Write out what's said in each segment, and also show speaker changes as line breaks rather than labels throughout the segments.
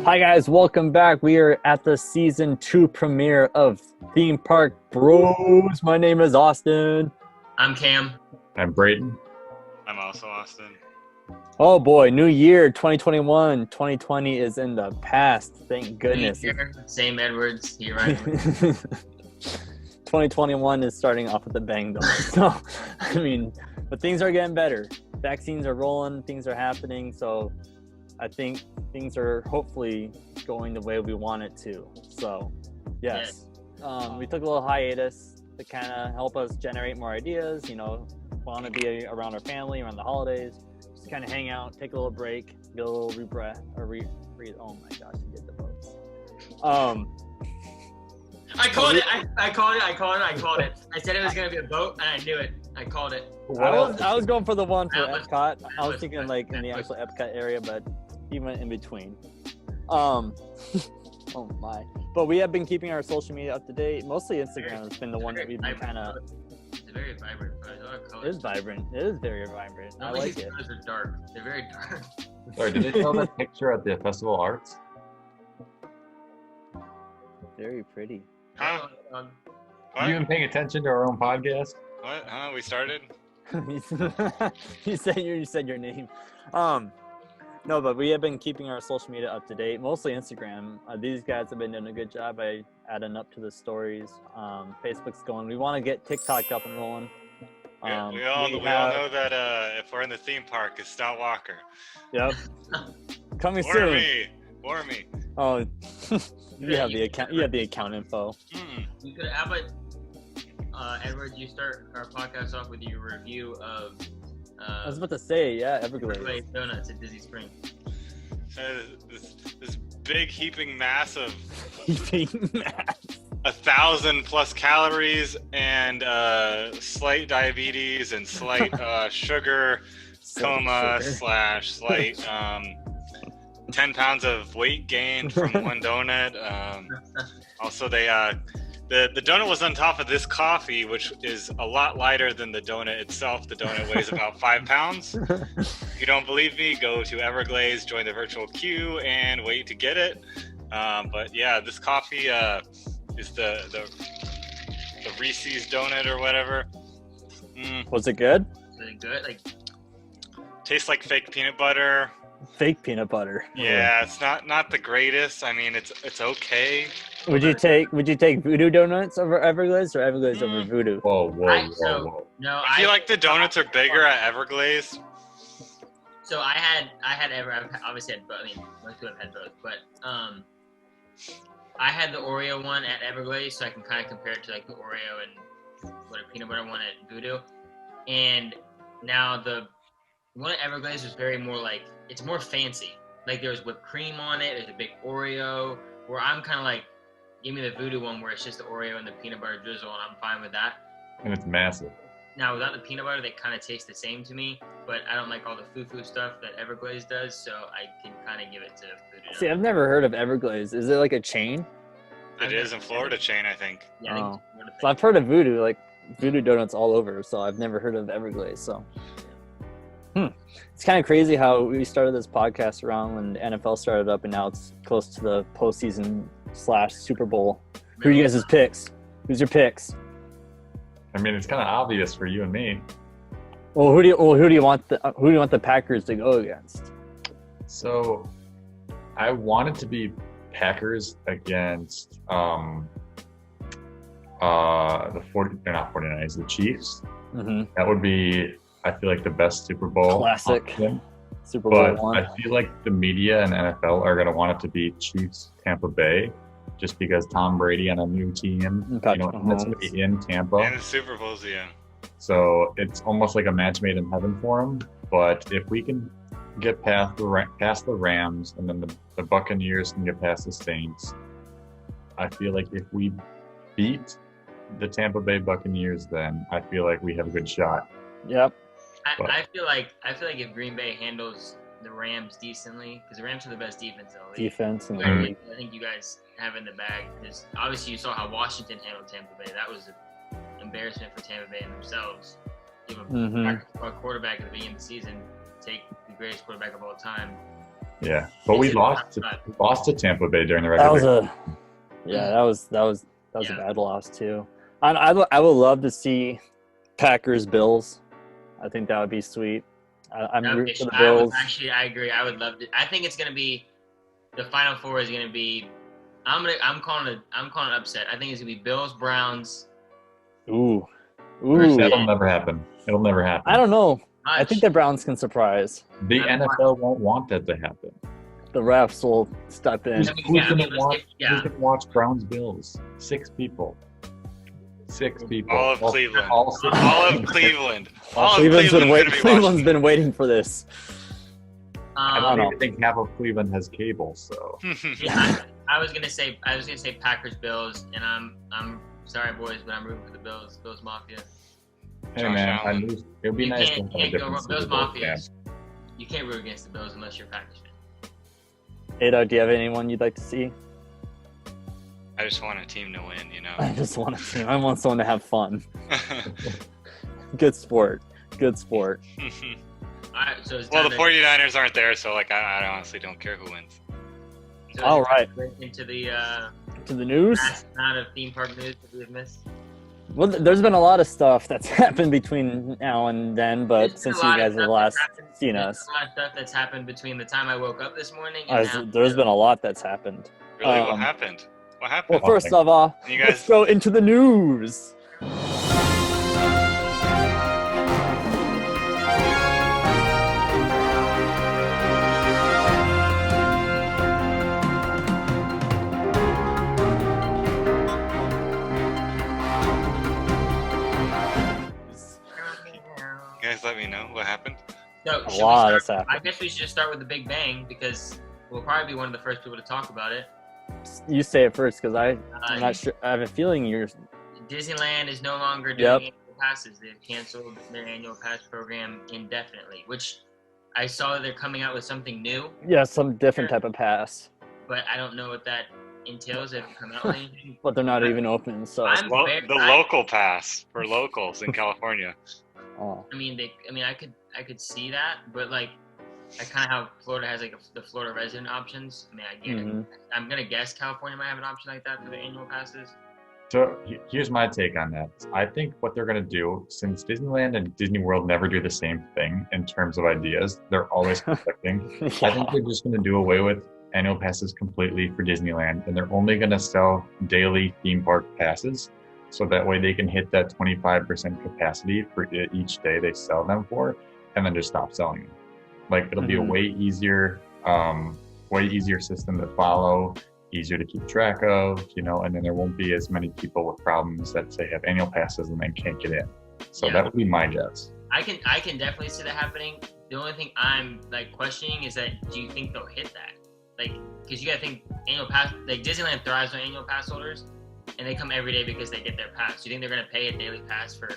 Hi guys, welcome back. We are at the season 2 premiere of Theme Park Bros. My name is Austin.
I'm Cam.
I'm Brayden.
I'm also Austin.
Oh boy, new year 2021. 2020 is in the past. Thank goodness.
Same Edwards. You're right.
2021 is starting off with a bang though. So, I mean, but things are getting better. Vaccines are rolling, things are happening. So I think things are hopefully going the way we want it to. So, yes. We took a little hiatus to kind of help us generate more ideas. You know, want to be around our family around the holidays, just kind of hang out, take a little break, get a little rebreath or breathe. Oh my gosh, you did the boats.
I called it. I called it. I said it was gonna be a boat, and I knew it. I called it.
I was going for the one for Epcot. I was thinking like in the
that
actual Epcot area, but he went in between. Oh my! But we have been keeping our social media up to date. Mostly Instagram has been the one that we've been kind of.
It's very vibrant. There's a lot of colors.
It is vibrant. It is very vibrant. I like it.
Colors are dark. They're very dark.
Sorry, did they show that picture at the Festival Arts?
Very pretty.
Huh?
Have you been paying attention to our own podcast?
What? Huh? We started?
you said your name. No, but we have been keeping our social media up to date, mostly Instagram. These guys have been doing a good job by adding up to the stories. Facebook's going. We want to get TikTok up and rolling.
We all know that if we're in the theme park, it's Stout Walker.
Yep. Coming soon.
Or me.
Oh, you have the account. You have the account info.
You could have it. Edward, you start our podcast off with your review of.
I was about to say, yeah, Everglades
donuts at Disney Springs.
This big heaping mass of
heaping mass.
1,000 plus calories and slight diabetes and slight sugar coma / slight 10 pounds of weight gain from one donut. Also, the donut was on top of this coffee, which is a lot lighter than the donut itself. The donut weighs about 5 pounds. If you don't believe me, go to Everglades, join the virtual queue, and wait to get it. But yeah, this coffee is the Reese's donut or whatever.
Was it good?
Was it good? Like,
tastes like fake peanut butter.
Fake peanut butter.
Yeah, it's not the greatest. I mean, it's okay.
Would you take Voodoo Donuts over Everglades or Everglades over Voodoo?
Whoa.
No,
I feel like the donuts are bigger at Everglades.
So I had obviously had both. I mean, most people have had both, but I had the Oreo one at Everglades, so I can kind of compare it to like the Oreo and whatever peanut butter one at Voodoo. And now the one at Everglades was very more like, it's more fancy. Like there's whipped cream on it. There's a big Oreo. Where I'm kind of like, give me the Voodoo one where it's just the Oreo and the peanut butter drizzle, and I'm fine with that.
And it's massive.
Now, without the peanut butter, they kind of taste the same to me, but I don't like all the foo-foo stuff that Everglades does, so I can kind of give it to Voodoo.
See, I've never heard of Everglades. Is it like a chain?
It is in Florida chain, I think.
Yeah,
oh. So I've heard of Voodoo, like Voodoo Donuts all over, so I've never heard of Everglades, so. It's kind of crazy how we started this podcast around when the NFL started up, and now it's close to the postseason / Super Bowl. Who are you guys' picks? Who's your picks?
I mean, it's kind of obvious for you and me.
Well, who do you want the Packers to go against?
So, I want it to be Packers against the 49ers, the Chiefs.
Mm-hmm.
That would be, I feel like, the best Super Bowl.
Classic. Super Bowl one.
I feel like the media and NFL are going to want it to be Chiefs Tampa Bay, just because Tom Brady on a new team, that's going to be in Tampa.
And the Super Bowls, yeah.
So it's almost like a match made in heaven for him. But if we can get past the Rams, and then the Buccaneers can get past the Saints, I feel like if we beat the Tampa Bay Buccaneers, then I feel like we have a good shot.
Yep.
I feel like if Green Bay handles the Rams decently, because the Rams are the best defense in the league.
In the league.
I think you guys have in the bag, because obviously you saw how Washington handled Tampa Bay. That was an embarrassment for Tampa Bay and themselves. Give a quarterback at the beginning of the season, take the greatest quarterback of all time.
Yeah, but we lost to Tampa Bay during the regular.
That was a bad loss too. I would love to see Packers Bills. I think that would be sweet. I'm rooting for the Bills.
I agree. I would love to. I think it's gonna be the Final Four is gonna be. I'm calling it upset. I think it's gonna be Bills Browns.
Ooh.
That'll never happen. It'll never happen.
I don't know. I think the Browns can surprise.
The NFL won't want that to happen.
The refs will step in.
Who's gonna watch Browns Bills? 6 people. 6 people.
All of Cleveland.
All
of Cleveland.
Cleveland's been waiting for this.
I don't even think half of Cleveland has cable, so.
I was gonna say Packers Bills, and I'm sorry boys, but I'm rooting for the Bills Mafia.
Hey man, it would be nice to have a different
Bills Mafia. You can't root against the Bills unless you're a Packers fan.
Ado, do you have anyone you'd like to see?
I just want a team to win,
I just want a team. I want someone to have fun. Good sport.
All right, so
the 49ers aren't there, so I honestly don't care who wins.
So
all right.
Into
the news.
Not of theme park news that we have missed.
Well, there's been a lot of stuff that's happened between now and then, but since you guys have last seen us,
there's a lot of stuff that's happened between the time I woke up this morning and
there's been a lot that's happened.
Really, what happened? What happened?
Well, first of all, let's go into the news.
Let me know what happened.
So,
a lot has happened.
I guess we should just start with the Big Bang because we'll probably be one of the first people to talk about it.
You say it first because I'm not sure. I have a feeling
Disneyland is no longer doing annual passes. They've canceled their annual pass program indefinitely, which I saw that they're coming out with something new.
Yeah, some different type of pass.
But I don't know what that entails. They haven't come out with anything.
But they're not even open. So
the local pass for locals in California.
Oh.
I could see that, but I kind of how Florida has the Florida resident options. I get it. I'm gonna guess California might have an option like that for the annual passes.
So here's my take on that. I think what they're gonna do, since Disneyland and Disney World never do the same thing in terms of ideas, they're always conflicting. I think they're just gonna do away with annual passes completely for Disneyland, and they're only gonna sell daily theme park passes. So that way they can hit that 25% capacity for each day they sell them for, and then just stop selling them. It'll be a way easier system to follow, easier to keep track of, and then there won't be as many people with problems that say have annual passes and then can't get in. So that would be my guess.
I can definitely see that happening. The only thing I'm questioning is that do you think they'll hit that? Because you gotta think annual pass, Disneyland thrives on annual pass holders. And they come every day because they get their pass. Do you think they're going to pay a daily pass for?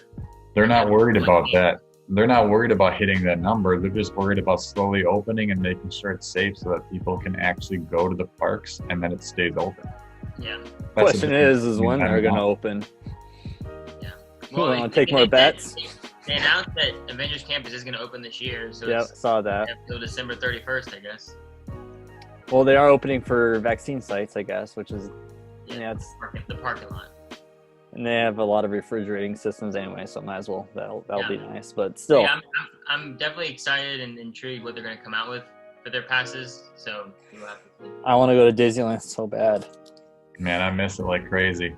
They're not worried about that. They're not worried about hitting that number. They're just worried about slowly opening and making sure it's safe so that people can actually go to the parks and then it stays open.
Yeah.
The question is when they're going to open.
Yeah.
Well, want to take more bets?
They announced that Avengers Campus is going to open this year. So
I saw that.
Until December 31st, I guess.
Well, they are opening for vaccine sites, I guess, which is.
Yeah, it's the parking lot.
And they have a lot of refrigerating systems anyway, so might as well. That'll be nice, but still.
Yeah, I'm definitely excited and intrigued what they're going to come out with for their passes. So we'll have to see.
I want to go to Disneyland so bad.
Man, I miss it like crazy.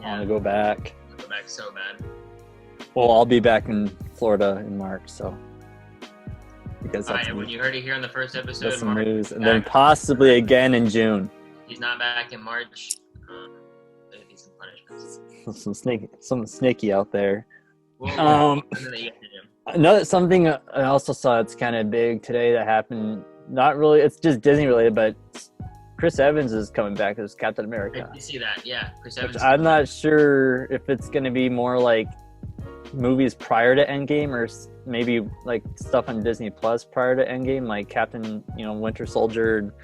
I want to go back.
I want to go back so bad.
Well, I'll be back in Florida in March, so. Because
all right, and when you heard it here on the first episode,
that's some news, and then possibly again in June.
He's not back in March.
Some snaky out there. Something I also saw that's kind of big today that happened. Not really, it's just Disney related, but Chris Evans is coming back as Captain America.
I see that, yeah. Chris Evans.
I'm not sure if it's going to be more like movies prior to Endgame or maybe stuff on Disney Plus prior to Endgame, like Captain, Winter Soldier,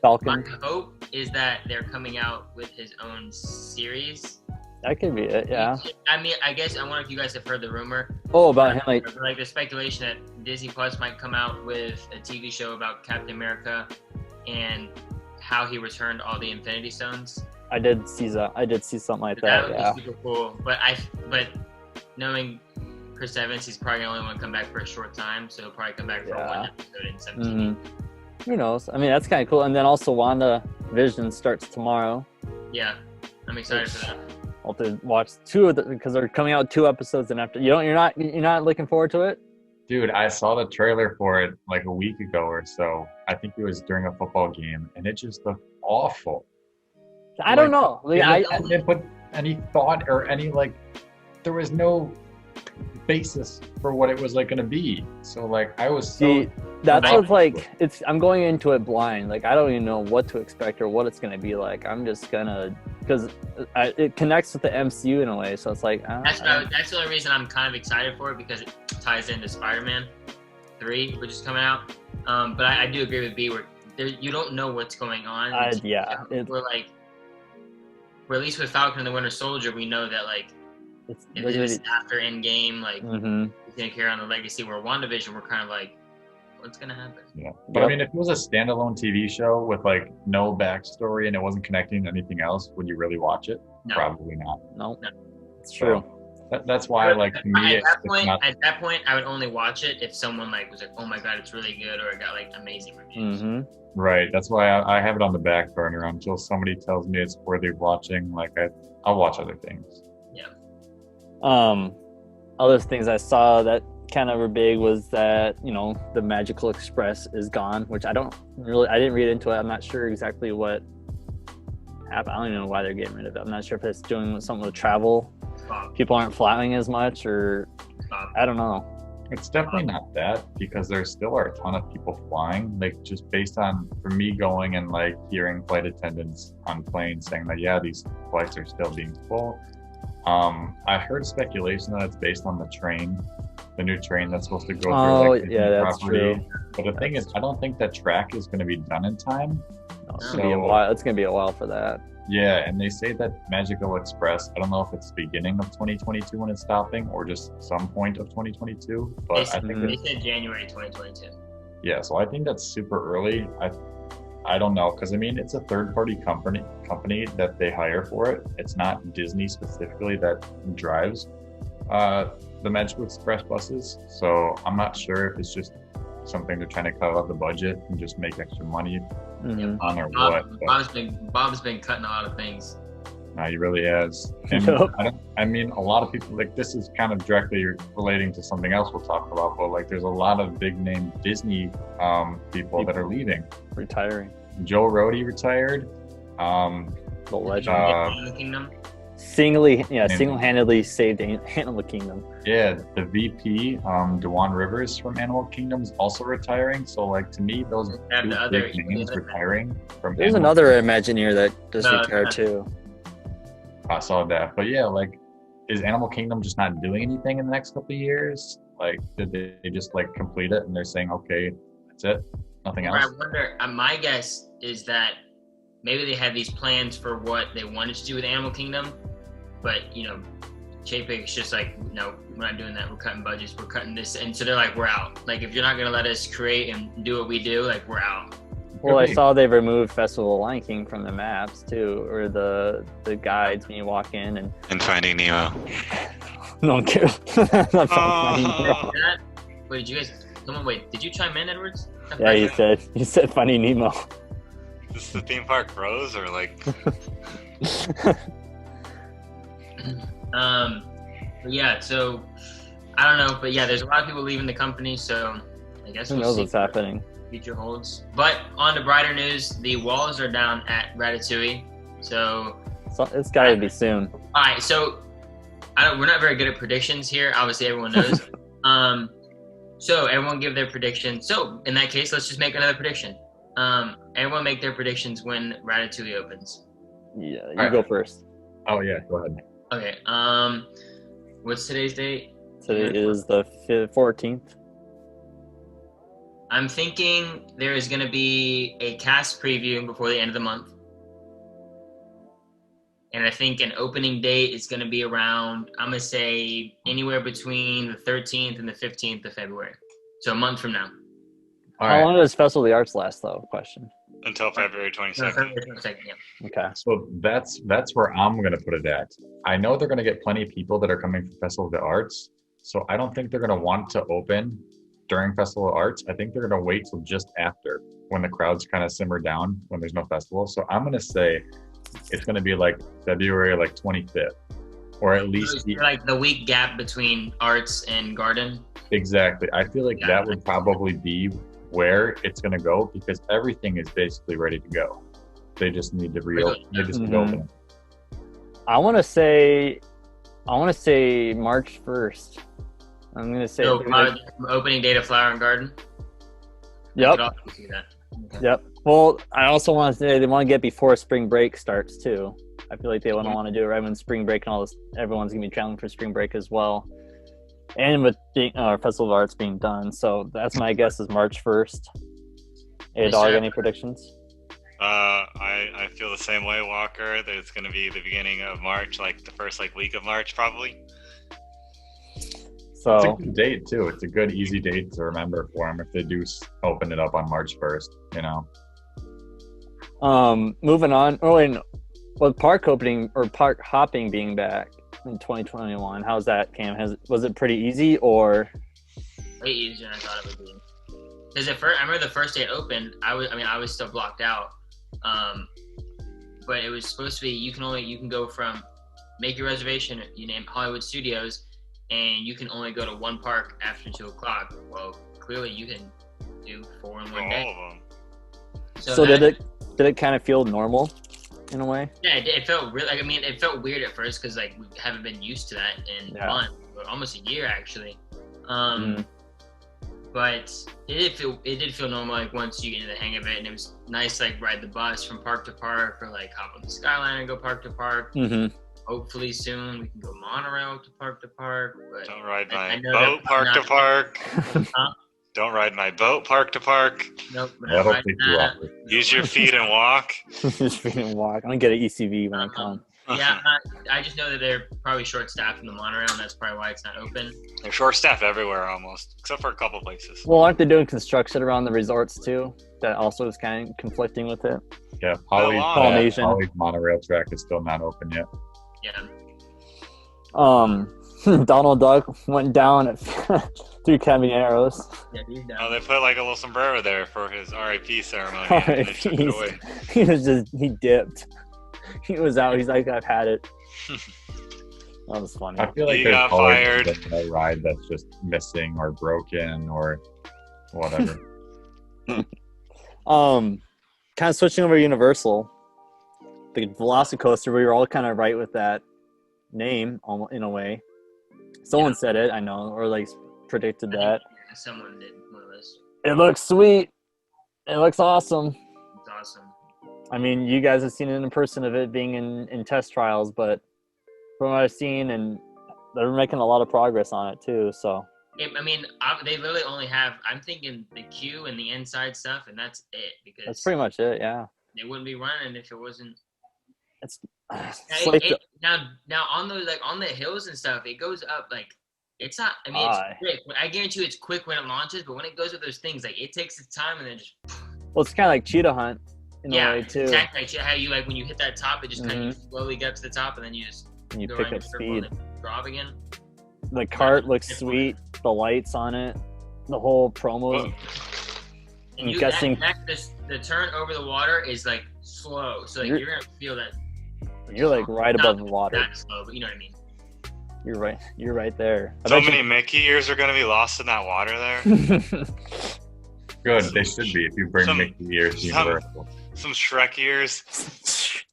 Falcon.
My hope is that they're coming out with his own series.
That could be it, yeah.
I guess I wonder if you guys have heard the rumor.
Oh, about him,
the speculation that Disney Plus might come out with a TV show about Captain America and how he returned all the Infinity Stones.
I did see that. I did see something like
That
that.
would
Yeah.
be super cool. But knowing Chris Evans, he's probably only want to come back for a short time, so he'll probably come back for one episode in 17.
Who knows? I mean, that's kind of cool. And then also WandaVision starts tomorrow.
Yeah, I'm excited for that.
I'll have to watch 2 of because they're coming out 2 episodes, and after you're not looking forward to it.
Dude, I saw the trailer for it like a week ago or so. I think it was during a football game, and it just looked awful.
I don't know. Like,
I didn't put any thought or any there was no basis for what it was going to be. So I was
that's what's I'm going into it blind. Like I don't even know what to expect or what it's going to be like. I'm just gonna because it connects with the MCU in a way. So it's like
that's the only reason I'm kind of excited for it because it ties into Spider-Man 3, which is coming out. But I do agree with B where you don't know what's going on. We're at least with Falcon and the Winter Soldier, we know that it's after Endgame, he's gonna carry on the legacy. Where WandaVision, we're kind of what's gonna happen?
Yeah, but I mean, if it was a standalone TV show with no backstory and it wasn't connecting to anything else, would you really watch it?
No.
Probably not.
No, it's true.
That's why, to me,
at that point, I would only watch it if someone was oh my god, it's really good, or it got amazing reviews.
Mm-hmm.
Right. That's why I have it on the back burner until somebody tells me it's worthy of watching. I'll watch other things.
Yeah.
Other things I saw that kind of were big was that the Magical Express is gone, which I didn't read into it. I'm not sure exactly what happened. I don't even know why they're getting rid of it. I'm not sure if it's doing something with travel. People aren't flying as much, or I don't know.
It's definitely not that, because there still are a ton of people flying. Just based on, for me going and hearing flight attendants on planes saying that these flights are still being full. I heard speculation that it's based on the new train that's supposed to go through
that's
property.
True.
But the thing is, I don't think that track is going to be done in time.
No, it's gonna be a while. It's gonna be a while for that.
Yeah, and they say that Magical Express, I don't know if it's the beginning of 2022 when it's stopping or just some point of 2022, but I think
they said January 2022.
Yeah, so I think that's super early. I don't know, because I mean, it's a third-party company that they hire for it. It's not Disney specifically that drives the Magical Express buses, so I'm not sure if it's just something they're trying to cut out the budget and just make extra money on or what.
Bob's been cutting a lot of things.
No, he really has. And I mean, a lot of people, this is kind of directly relating to something else we'll talk about, but there's a lot of big name Disney people that are leaving.
Retiring.
Joe Rohde retired.
The legend.
Animal Kingdom.
Single-handedly saved Animal Kingdom.
Yeah, the VP, Dewan Rivers from Animal Kingdom is also retiring. So, to me, those two big names retiring from.
There's another Imagineer that just retired too.
I saw that, but yeah, is Animal Kingdom just not doing anything in the next couple of years? Did they just complete it and they're saying, okay, that's it, nothing else?
I wonder. My guess is that maybe they had these plans for what they wanted to do with Animal Kingdom, but Chapek's just no, we're not doing that. We're cutting budgets. We're cutting this, and so they're we're out. If you're not gonna let us create and do what we do, we're out.
Well, I saw they removed Festival of Lion King from the maps too, or the guides when you walk in and
Finding Nemo.
No one cares.
Wait, did you guys? Wait, did you chime in, Edwards?
Yeah, you said Finding Nemo.
Is this the theme park pros or
Yeah, so I don't know, but there's a lot of people leaving the company, so I guess
who
we'll
knows
see
what's happening.
Future holds. But on to brighter news, the walls are down at Ratatouille, so
it's got to be soon.
All right, so we're not very good at predictions here. Obviously, everyone knows. So everyone give their prediction. So in that case, let's just make another prediction. Everyone make their predictions when Ratatouille opens.
Yeah, you go first.
Oh yeah, go ahead.
Okay. What's today's date?
Today is the 14th.
I'm thinking there is going to be a cast preview before the end of the month. And I think an opening date is going to be around, I'm going to say, anywhere between the 13th and the 15th of February. So a month from now.
All
How
right.
long does Festival of the Arts last, though? Question.
Until February 22nd.
February 22nd, yeah.
Okay.
So that's where I'm gonna put it at. I know they're gonna get plenty of people that are coming from Festival of the Arts, so I don't think they're gonna want to open during Festival of Arts. I think they're gonna wait till just after, when the crowds kind of simmer down, when there's no festival. So I'm gonna say it's gonna be like February like 25th, or at least
like the week gap between Arts and Garden.
exactly. I feel like that would probably be where it's gonna go, because everything is basically ready to go. They just need to reopen. They just need to open.
I want to say March 1st. I'm gonna say.
So opening date of Flower and Garden.
Yep.
I could also see that. Okay.
Yep. Well, I also want to say they want to get before spring break starts too. I feel like they want to do it right when spring break and all this. Everyone's gonna be traveling for spring break as well, and with the Festival of Arts being done. So that's my guess is March 1st. Hey, dog, any predictions?
I feel the same way, Walker. That it's going to be the beginning of March, like the first week of March, probably.
So
it's a good date too. It's a good, easy date to remember for them if they do open it up on March 1st. You know.
Moving on. With park opening or park hopping being back in 2021, how's that, Cam? Was it pretty easy or?
Way easier than I thought it would be. Because at first, I remember the first day it opened, I was still blocked out. But it was supposed to be you can go from make your reservation, you name Hollywood Studios, and you can only go to one park after 2:00. Well, clearly you can do 4 in one day.
All of them.
So did it kind of feel normal in a way?
Yeah, it felt really. It felt weird at first because we haven't been used to that in months, or almost a year actually. But it did feel normal once you get into the hang of it, and it was nice ride the bus from park to park, or hop on the Skyline and go park to park. Hopefully soon we can go monorail to park. But
don't ride my boat park to park. Don't ride my boat park to park.
Nope.
That'll take you off.
Use your feet and walk.
Use feet and walk. I'm gonna get an ECV when I come.
Yeah, I just know that they're probably short-staffed in the monorail, and that's probably why it's not open.
They're short-staffed everywhere almost, except for a couple places.
Well, aren't they doing construction around the resorts too? That also is kind of conflicting with it.
Yeah,
Polynesian.
Holly's monorail track is still not open yet.
Yeah.
Donald Duck went down at 3 Caballeros.
Yeah, he's down.
Oh, they put a little sombrero there for his RIP ceremony. And they took it away.
He dipped. He was out. He's like, I've had it. That was funny.
I feel like
He
there's
got
always
fired.
a ride that's just missing or broken or whatever.
Kind of switching over to Universal, the Velocicoaster. We were all kind of right with that name, almost in a way. Someone said it, I know, or predicted that.
Someone did one of those.
It looks sweet. It looks awesome.
It's awesome.
I mean, you guys have seen it in person of it being in test trials, but from what I've seen, and they're making a lot of progress on it too. So
They literally only have. I'm thinking the queue and the inside stuff, and that's it. Because
that's pretty much it. Yeah.
they wouldn't be running if it wasn't.
It's
Now on those on the hills and stuff, it goes up it's not. It's quick. I guarantee you, it's quick when it launches, but when it goes with those things, it takes its time and then just.
Well, it's kind of like Cheetah Hunt in a way too.
Exactly. How you when you hit that top, it just kind of slowly get to the top, and then you just
and you
go
pick
around
up
your circle
speed.
and then drop again.
The cart looks sweet. The lights on it. The whole promo.
And
I'm guessing
the turn over the water is slow, so you're gonna feel that.
You're right above the water.
Not slow, but you know what I mean.
You're right. You're right there.
So many Mickey ears are going to be lost in that water there.
Good, they should be if you bring Mickey ears to Universal.
Some Shrek ears.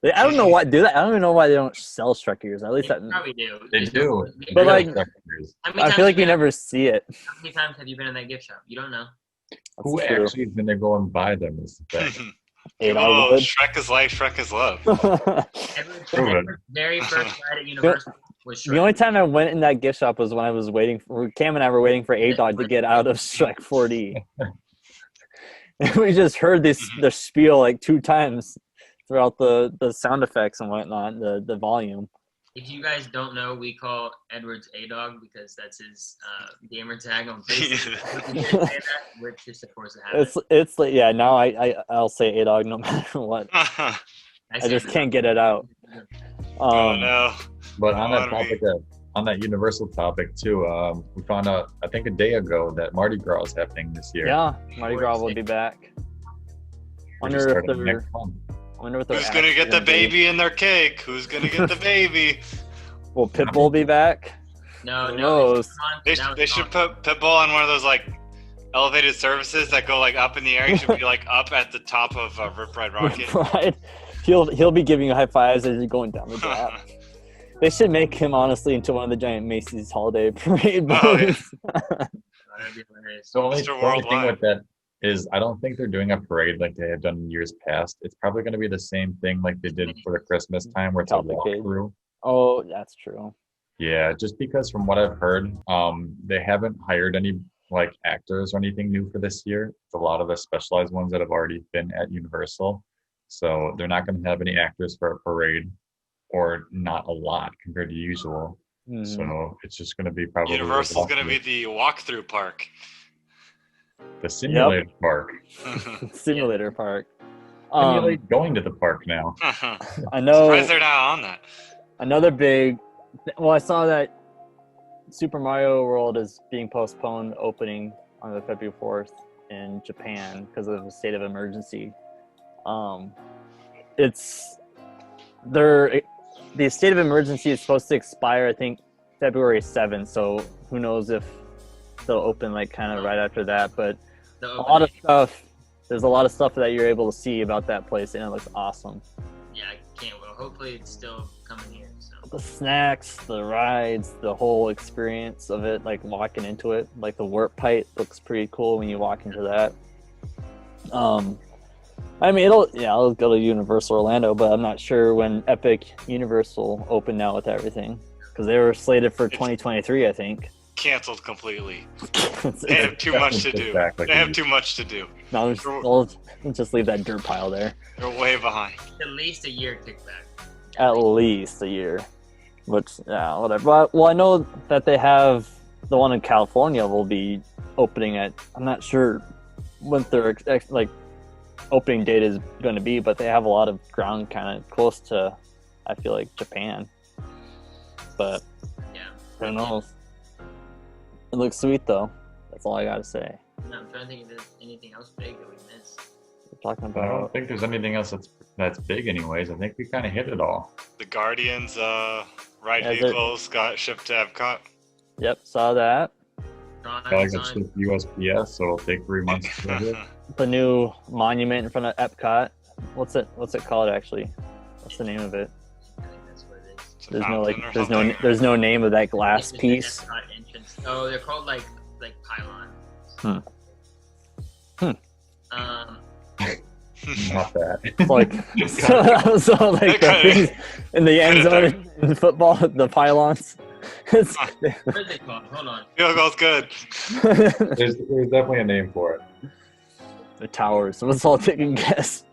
I don't know why do that. I don't even know why they don't sell Shrek ears. At least
They probably do.
They do.
But
I
I feel like you never see it.
How many times have you been in that gift shop? You don't know.
Who actually is going to go and buy them is the thing.
Shrek is life, Shrek is love.
Every very first ride at Universal was Shrek.
The only time I went in that gift shop was when I was waiting for Cam and I were waiting for A-Dog to get out of Shrek 4D. And we just heard the spiel 2 times throughout the sound effects and whatnot, the volume.
If you guys don't know, we call Edwards A-Dog because that's his gamer tag on Facebook. We did say that, which is of course a habit.
It's like, yeah, now I'll say A-Dog no matter what. I just can't get it out.
Oh no.
But on that topic, on that Universal topic too, we found out I think a day ago that Mardi Gras is happening this year.
Yeah, Mardi Gras will be back. Wonder if they're
Who's gonna get the baby in their cake? Who's gonna get the baby?
Will Pitbull be back?
No,
Who
no.
knows?
They should put Pitbull on one of those like elevated services that go like up in the air. He should be like up at the top of Rip Ride Rocket.
Right. He'll be giving you high fives as you're going down the gap. They should make him honestly into one of the giant Macy's holiday parade booths.
That'd be hilarious.
The only
Mr.
thing
Worldwide.
with that is I don't think they're doing a parade like they have done in years past. It's probably going to be the same thing like they did for the Christmas time where it's a
Complicated.
walkthrough.
Oh, that's true.
Yeah, just because from what I've heard, they haven't hired any like actors or anything new for this year. It's a lot of the specialized ones that have already been at Universal. So they're not going to have any actors for a parade, or not a lot compared to usual. So it's just going to be probably
Universal's gonna be the walkthrough park.
the simulator park.
Simulator park.
Simulate going to the park now.
I know.
Surprised they're not on that.
Another big. Well, I saw that Super Mario World is being postponed opening on the February 4th in Japan because of a state of emergency. The state of emergency is supposed to expire, I think, February 7th. So who knows if they'll open like kind of right after that. But a lot of stuff. There's a lot of stuff that you're able to see about that place, and it looks awesome.
Yeah, I can't wait. Hopefully, it's still coming here. So.
The snacks, the rides, the whole experience of it, like walking into it, like the warp pipe looks pretty cool when you walk into that. I mean, it'll go to Universal Orlando, but I'm not sure when Epic Universal open now with everything, because they were slated for 2023, I think.
Canceled completely. They have too much to do. They have too much to do.
No, we'll just leave that dirt pile there.
They're way behind.
At least a year kickback.
At least a year. Which, yeah, whatever. But, well, I know that they have the one in California will be opening at, I'm not sure what their like opening date is going to be, but they have a lot of ground kind of close to, I feel like, Japan. But
Yeah.
who knows? It looks sweet though. That's all I gotta say.
No, I'm trying to think if there's anything else big that we missed.
We're talking
I don't
about
think there's anything else that's big anyways. I think we kind of hit it all.
The Guardians ride
Yeah,
vehicles got shipped to Epcot.
Yep, saw that.
Probably got shipped USPS, so it'll take 3 months to get it.
The new monument in front of Epcot. What's it called actually? What's the name of it?
I think that's what it is.
It's a
There's no
fountain or
there's
something.
there's no name of that glass
It's just
piece.
an Epcot entrance. Oh, they're called like pylons.
Not that.
It's like so like the things in the end zone in football, the pylons. It's,
What is it called? Hold on.
Field goal's good.
There's definitely a name for it.
the towers. So let's all take a guess.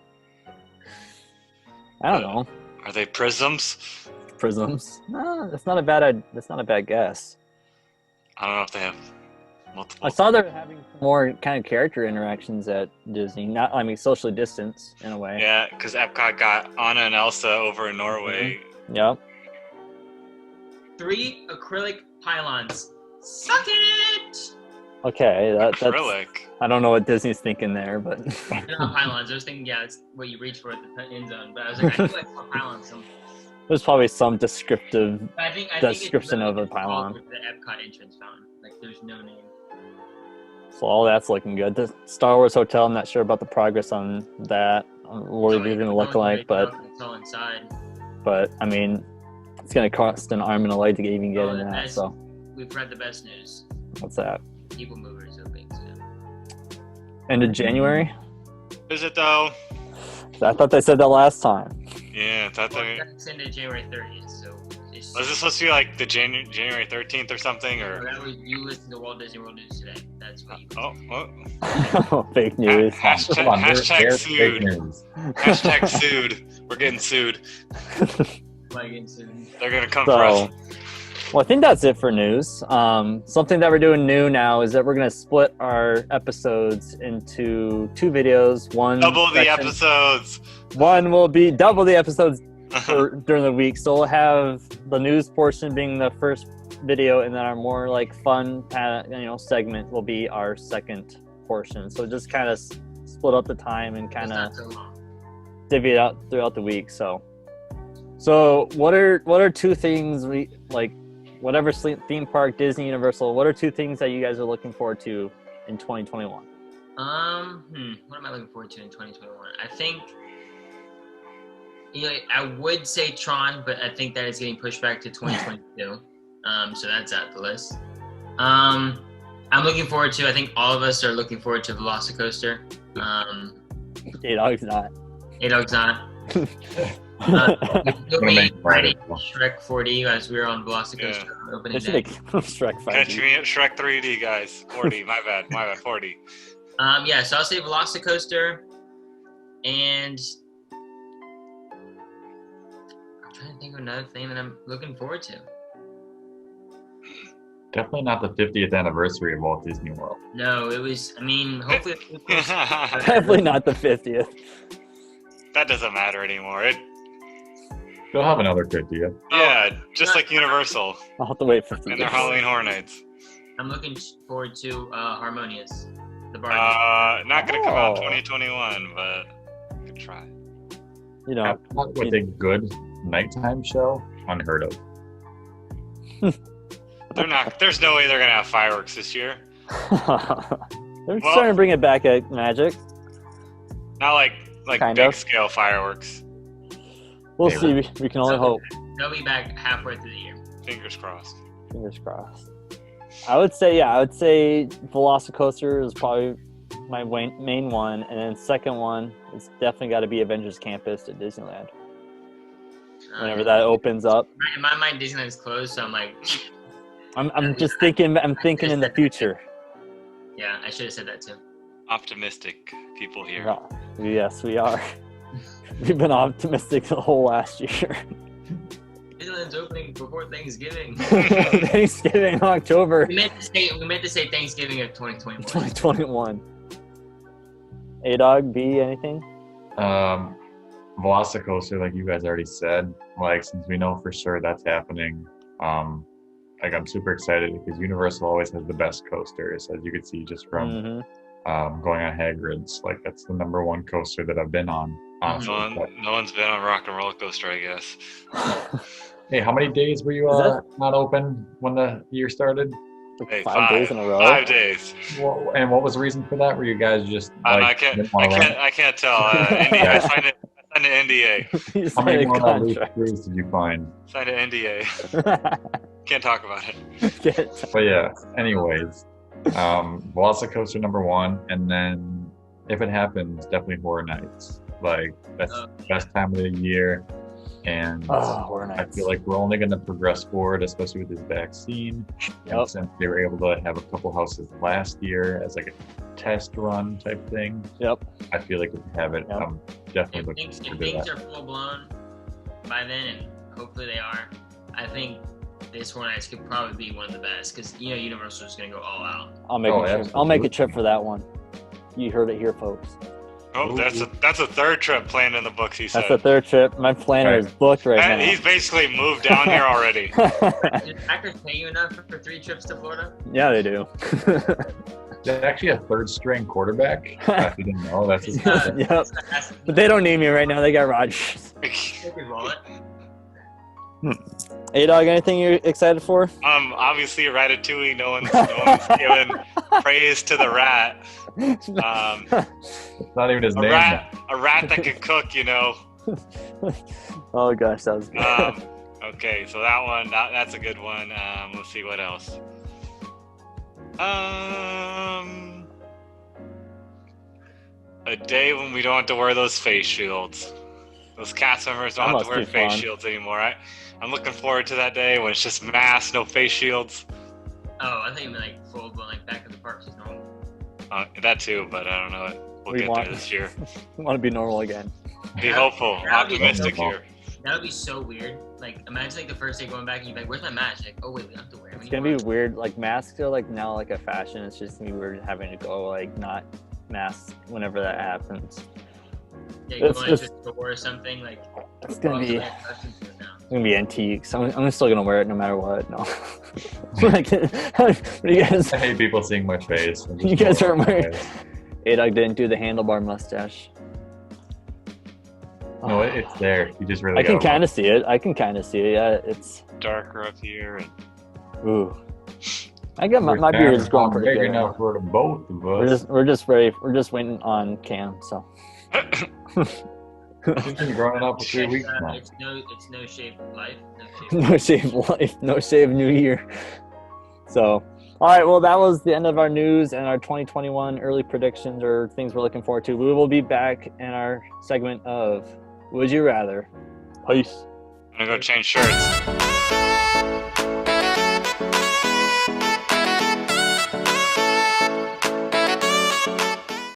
I don't know.
Are they prisms?
Prisms. No, that's not a bad guess.
I don't know if they have multiple.
I saw they're having more kind of character interactions at Disney. Not, I mean, socially distanced in a way.
Yeah, because Epcot got Anna and Elsa over in Norway.
Yep.
3 acrylic pylons. Suck it!
Okay, that's.
Acrylic.
I don't know what Disney's thinking there, but
They're not pylons. I was thinking, yeah, it's what you reach for at the end zone. But I was like, I feel like pylons.
there's probably some descriptive.
I think
Description
it's
of a
literally just
pylon.
called The Epcot entrance fountain. Like, there's no name.
So all that's looking good. The Star Wars Hotel. I'm not sure about the progress on that. What it's going to look like, but
it's all inside.
I mean, it's going to cost an arm and a leg to even get in that.
That's-
So
We've read the best news.
what's that?
People movers are big soon.
End of January?
Is it though?
I thought they said that last time.
Yeah, that's
Well, that's into January 30th, so it's
Was this supposed to be like the January 13th or something, or?
whatever you listen to Walt Disney World News today. That's what you
Oh,
Fake news.
Come on,
Hashtag
there's
sued.
fake news.
Hashtag sued. We're getting sued.
Like, wagon soon.
They're gonna come for us.
Well, I think that's it for news. Something that we're doing new now is that we're going to split our episodes into 2 videos.
Double the episodes.
One will be double the episodes during the week. So we'll have the news portion being the first video, and then our more like fun, segment will be our second portion. So just kind of split up the time and kind of divvy it out throughout the week. So what are 2 things we like? Whatever theme park, Disney, Universal, what are 2 things that you guys are looking forward to in 2021?
What am I looking forward to in 2021? I think, I would say Tron, but I think that is getting pushed back to 2022. So that's at the list. I'm looking forward to, I think all of us are looking forward to Velocicoaster.
A-Dog's not.
A-Dog's not. Shrek 4D as we were on Velocicoaster opening day.
Shrek 5D.
Catch me at Shrek 3D, guys. 4D, my bad, 4D.
So I'll say Velocicoaster, and I'm trying to think of another thing that I'm looking forward to.
Definitely not the 50th anniversary of Walt Disney World.
No, it was, hopefully.
Definitely not the 50th.
That doesn't matter anymore.
They'll have another 50th.
Yeah, just like Universal.
I'll have to wait for 50
and their Halloween Horror Nights.
I'm looking forward to Harmonious. The Barbie.
Not going to come out 2021, but good try.
With a good nighttime show, unheard of.
There's no way they're going to have fireworks this year.
They're starting to bring it back at Magic.
Not like big scale fireworks.
We'll see. We can only hope.
They'll be back halfway through the year.
Fingers crossed.
Fingers crossed. I would say Velocicoaster is probably my main one, and then second one is definitely got to be Avengers Campus at Disneyland. Whenever that opens up.
In my mind, Disneyland is closed, so I'm like.
I'm just thinking. I'm thinking in the future.
Yeah, I should have said that too.
Optimistic people here.
Oh, yes, we are. We've been optimistic the whole last year.
Disneyland's opening before Thanksgiving.
Thanksgiving, October.
We meant to say Thanksgiving of 2021.
2021. A-Dog, B, anything?
Velocicoaster, like you guys already said, since we know for sure that's happening, I'm super excited because Universal always has the best coasters, as you can see just from going on Hagrid's. That's the #1 coaster that I've been on.
No one's been on Rock and Roller Coaster, I guess.
Hey, how many days were you not open when the year started?
Hey, 5 days in a row.
5 days.
Well, and what was the reason for that? Were you guys just?
I can't tell. I signed an NDA.
How many more cruises did you find?
Signed an NDA. Can't talk about it.
But yeah. Anyways, Velocicoaster #1, and then if it happens, definitely Horror Nights. That's the best time of the year, and I feel like we're only going to progress forward, especially with this vaccine. And since they were able to have a couple houses last year as a test run type thing, I feel like if we have it, I'm definitely looking forward to that.
If things are full blown by then, and hopefully they are, I think this Horror Nights could probably be one of the best because Universal is going to go all out.
I'll make a trip for that one. You heard it here, folks.
Oh, that's a third trip planned in the books, he said.
That's a third trip. My planner is booked right now.
He's basically moved down here already.
Did Packers pay you enough for 3 trips to Florida?
Yeah, they do.
They're actually a third-string quarterback. If you didn't know, that's his
Yep. But they don't need me right now. They got Rodgers. A-Dog, anything you're excited for?
Obviously Ratatouille. No one's given praise to the rat.
It's not even his name.
A rat that can cook,
Oh gosh, that was good.
Okay, so that one, that's a good one. Let's see what else. A day when we don't have to wear those face shields. Those cast members don't have to wear face shields anymore. I'm looking forward to that day when it's just masks, no face shields.
Oh, I think full blown, back in the parks is normal.
That too, but I don't know. We'll get there this year.
We want to be normal again.
Be hopeful, optimistic here.
That would be so weird. Like, imagine like the first day going back and you're like, "Where's my mask?" Like, "Oh wait, we don't have to wear them
It's gonna
anymore."
be weird. Like masks are like now like a fashion. It's just gonna be weird having to go like not masks whenever that happens.
Yeah,
It's
going into
just-
a store or something like.
It's gonna be
Now.
it's gonna be antiques. I'm still gonna wear it no matter what. No. Like, what do you guys?
I hate people seeing my face. I'm just
You guys
more
are wearing.
surprised.
A-Dog didn't do the handlebar mustache.
No, it's there. You just really.
I can
gotta
kind of see it. I can kind of see it. Yeah, it's.
Darker up here. And
Ooh. I got my
look.
beard is growing pretty
big
good.
enough for the both of us.
We're just ready. We're just waiting on Cam. So.
It's been growing up for 3 weeks now.
It's no shave life.
No shave life. No shave New Year. So. All right. Well, that was the end of our news and our 2021 early predictions or things we're looking forward to. We will be back in our segment of Would You Rather. Peace.
I'm gonna go change shirts.